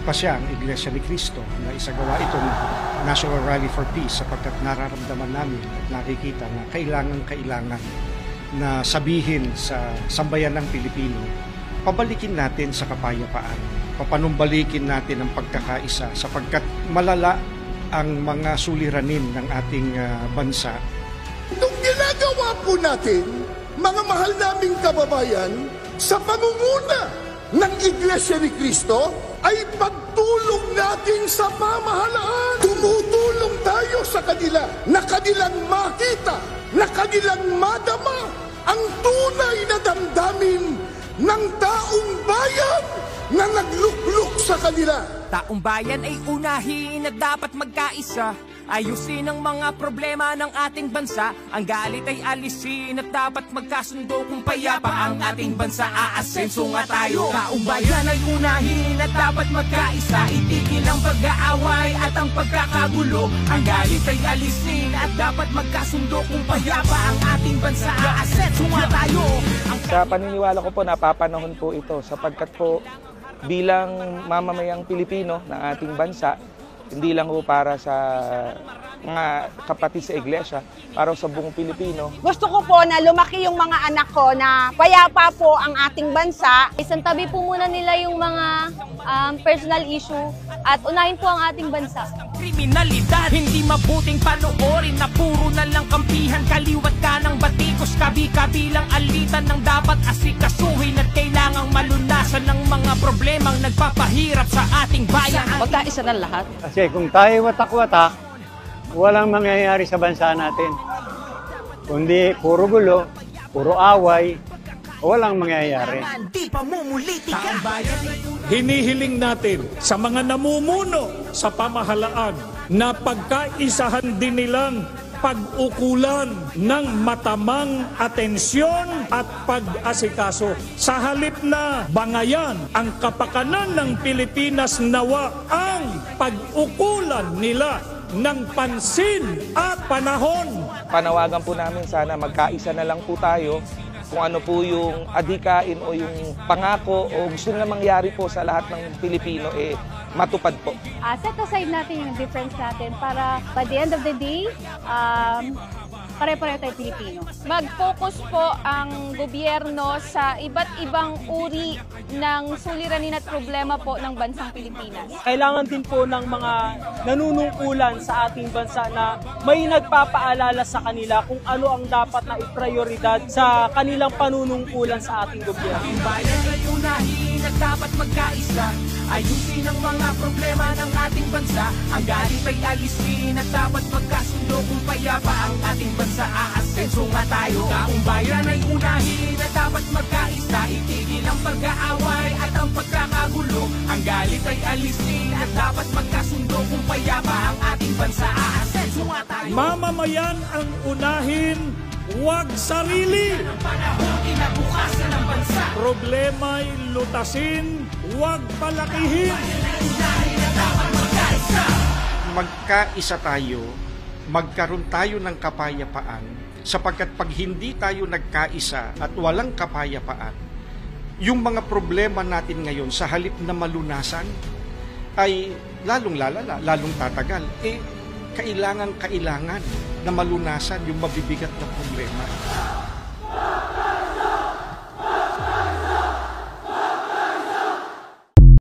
nagpasya ang Iglesia ni Cristo na isagawa itong National Rally for Peace sapagkat nararamdaman namin at nakikita na kailangan na sabihin sa sambayan ng Pilipino, pabalikin natin sa kapayapaan, papanumbalikin natin ang pagkakaisa sapagkat malala ang mga suliranin ng ating bansa. Nung ginagawa po natin, mga mahal naming kababayan, sa pangunguna ng Iglesia ni Cristo, ay pagtulong natin sa pamahalaan. Tumutulong tayo sa kanila na kanilang makita, na kanilang madama ang tunay na damdamin ng taong bayan na naglukluk sa kanila. Taong bayan ay unahin at dapat magkaisa. Ayusin ang mga problema ng ating bansa. Ang galit ay alisin at dapat magkasundo kung payapa ang ating bansa. Aasenso nga tayo. Taong bayan ay unahin at dapat magkaisa. Itigil ang pag-aaway at ang pagkakagulo. Ang galit ay alisin at dapat magkasundo kung payapa ang ating bansa. Aasenso nga tayo. Sa paniniwala ko po, napapanahon po ito sapagkat po bilang mamamayang Pilipino ng ating bansa, hindi lang po para sa mga kapatid sa iglesia, para sa buong Pilipino. Gusto ko po na lumaki yung mga anak ko na payapa po ang ating bansa. Isantabi po muna nila yung mga personal issue at unahin po ang ating bansa. Kriminalidad, hindi mabuting panoorin na puro na lang kampihan, kaliwat ka ng batikos, kabi-kabilang alitan ng dapat asikasuhin at kailangang malunasan ng mga problemang nagpapahirap sa ating bayan. Magkaisa na lahat. Kasi kung tayo watak-watak, walang mangyayari sa bansa natin. Kundi puro gulo, puro away, walang mangyayari. Hinihiling natin sa mga namumuno sa pamahalaan na pagkaisahan din nilang pag-ukulan ng matamang atensyon at pag-asikaso. Sa halip na bangayan ang kapakanan ng Pilipinas, nawa ang pag-ukulan nila ng pansin at panahon. Panawagan po namin sana magkaisa na lang po tayo kung ano po yung adhikain o yung pangako o gusto na mangyari po sa lahat ng Pilipino, matupad po. Set aside natin yung difference natin para by the end of the day, pare-pareho tayo Pilipino. Mag-focus po ang gobyerno sa iba't ibang uri ng suliranin at problema po ng bansang Pilipinas. Kailangan din po ng mga nanunungkulan sa ating bansa na may nagpapaalala sa kanila kung ano ang dapat na iprioridad sa kanilang panunungkulan sa ating gobyerno. Ang bayan ay unahin at dapat magkaisa. Ayusin ang mga problema ng ating bansa. Ang galit ay alisin at dapat magkasundo kung payapa ang ating bansa. Aasenso nga tayo. Taong bayan ay unahin at dapat magkaisa. Itigil ang pag-aaway at ang pagkakagulo. Ang galit ay alisin at dapat magkasundo kung payapa ang ating bansa. Aasenso nga tayo. Mamamayan ang unahin, huwag sarili. Kinabukasan ng bansa. Problema'y lutasin, huwag palakihin. Magkaisa tayo, magkaroon tayo ng kapayapaan sapagkat pag hindi tayo nagkaisa at walang kapayapaan, yung mga problema natin ngayon sa halip na malunasan ay lalong lalala, lalong tatagal. Kailangan na malunasan yung mabibigat na problema.